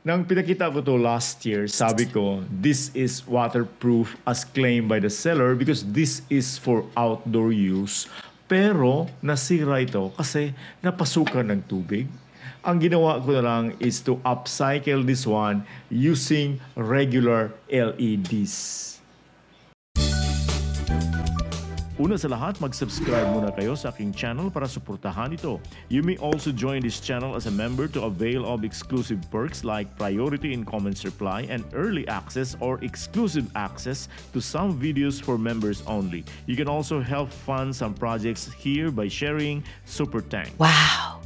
Nang pinakita ko to last year, sabi ko, this is waterproof as claimed by the seller because this is for outdoor use. Pero nasira ito kasi napasukan ng tubig. Ang ginawa ko na lang is to upcycle this one using regular LEDs. Una sa lahat, mag-subscribe muna kayo sa aking channel para suportahan ito. You may also join this channel as a member to avail of exclusive perks like priority in comments reply and early access or exclusive access to some videos for members only. You can also help fund some projects here by sharing Super Tank. Wow!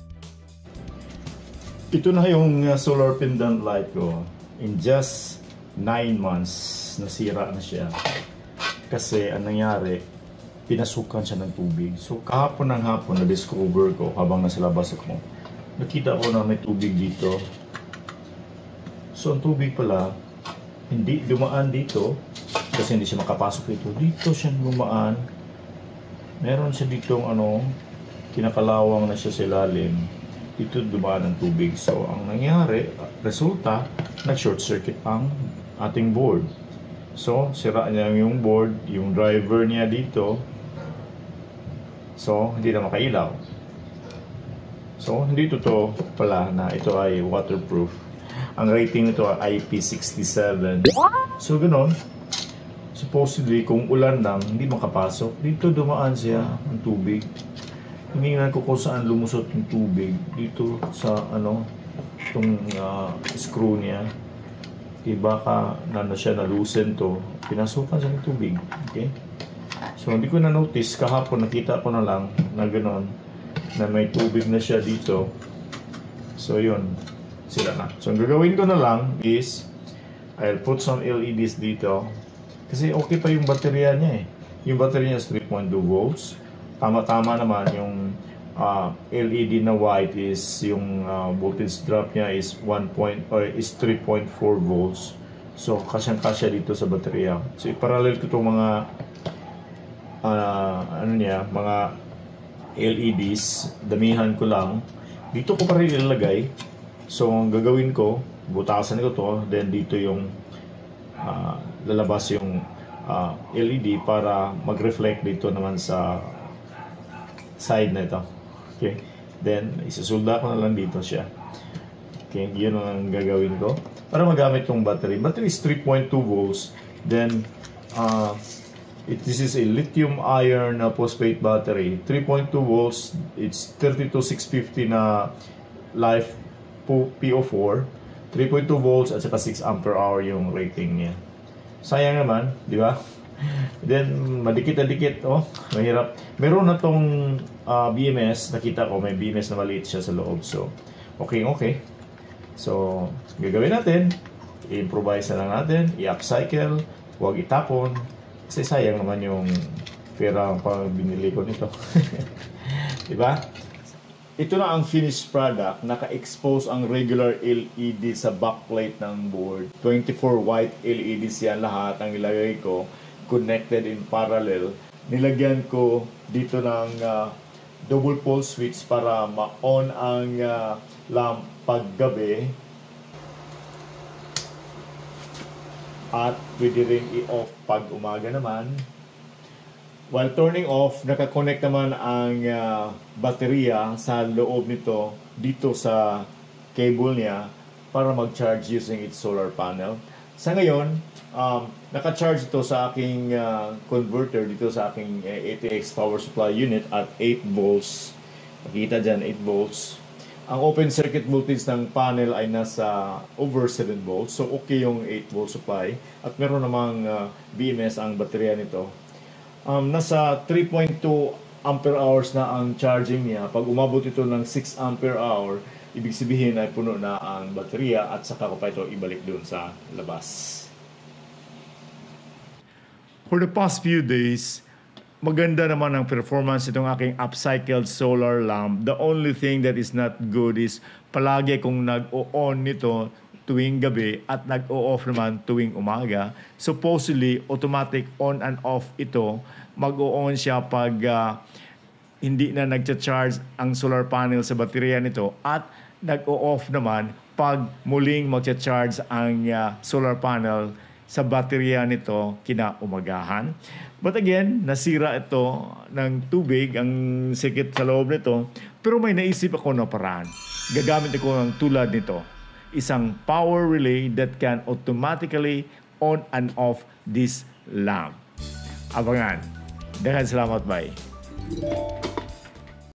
Ito na yung solar pendant light ko. In just 9 months, nasira na siya. Kasi ang nangyari, pinasukan siya ng tubig. So kahapon ng hapon na-discover ko habang nasa labas ako. Nakita ko na may tubig dito. So ang tubig pala, hindi dumaan dito kasi hindi siya makapasok dito. Dito siya dumaan. Meron siya ditong kinakalawang na siya sa ilalim. Dito dumaan ang tubig. So ang nangyari, resulta, nag-short circuit ang ating board. So sira niya yung board, yung driver niya dito. So, hindi na makailaw. So, hindi totoo pala na ito ay waterproof. Ang rating nito ay IP67. So, ganoon. Supposedly, kung ulan lang, hindi makapasok. Dito dumaan siya ang tubig. Hiningnan ko kung saan lumusot yung tubig. Dito sa, itong screw niya. Baka siya na-loosen to. Pinasukan siya ng tubig. Okay? So, hindi ko na-notice. Kahapon, nakita ko na lang na gano'n, na may tubig na siya dito. So, yun. Sila na. So, ang gagawin ko na lang is, I'll put some LEDs dito. Kasi okay pa yung baterya niya eh. Yung baterya niya is 3.2 volts. Tama-tama naman yung LED na white is yung voltage drop niya is 3.4 volts. So, kasyang-kasya dito sa baterya. So, iparallel ko itong mga mga LEDs, damihan ko lang. Dito ko pa rin ilalagay. So, ang gagawin ko, butasan ko to, then dito yung lalabas yung LED para mag-reflect dito naman sa side na ito. Okay? Then, isusulda ko na lang dito siya. Okay? Yun ang gagawin ko. Para magamit yung battery. Battery is 3.2 volts. Then, this is a lithium iron phosphate battery. 3.2 volts. It's 32650 na life PO4. 3.2 volts at saka 6 ampere hour yung rating niya. Sayang naman, di ba? Then, madikit na dikit. Oh, mahirap. Meron na tong BMS. Nakita ko, may BMS na maliit siya sa loob. So, okay. So, gagawin natin. I-improvise na lang natin. I-upcycle. Huwag itapon. Kasi sayang naman yung pera pang binili ko nito. Diba? Ito na ang finished product. Naka-expose ang regular LED sa backplate ng board. 24 white LEDs yan lahat. Ang ilagay ko, connected in parallel. Nilagyan ko dito ng double pole switch para ma-on ang lamp paggabi. At pwede rin i-off pag umaga naman. While turning off, nakakonect naman ang baterya sa loob nito dito sa cable niya para mag-charge using its solar panel. Sa ngayon, naka-charge ito sa aking converter dito sa aking ATX power supply unit at 8 volts. Makita dyan, 8 volts. Ang open circuit voltage ng panel ay nasa over 7 volts. So, okay yung 8 volt supply. At meron namang BMS ang baterya nito. Nasa 3.2 ampere hours na ang charging niya. Pag umabot ito ng 6 ampere hour, ibig sabihin ay puno na ang baterya at saka ko pa ito ibalik doon sa labas. For the past few days, maganda naman ang performance itong aking upcycled solar lamp. The only thing that is not good is palagi kung nag-o-on nito tuwing gabi at nag-o-off naman tuwing umaga. Supposedly, automatic on and off ito. Mag-o-on siya pag hindi na nag-charge ang solar panel sa baterya nito at nag-o-off naman pag muling mag-charge ang solar panel sa baterya nito kinaumagahan. But again, nasira ito ng tubig, ang sikit sa loob nito. Pero may naisip ako na paraan. Gagamit ako ng tulad nito. Isang power relay that can automatically on and off this lamp. Abangan. Daghang salamat, bye.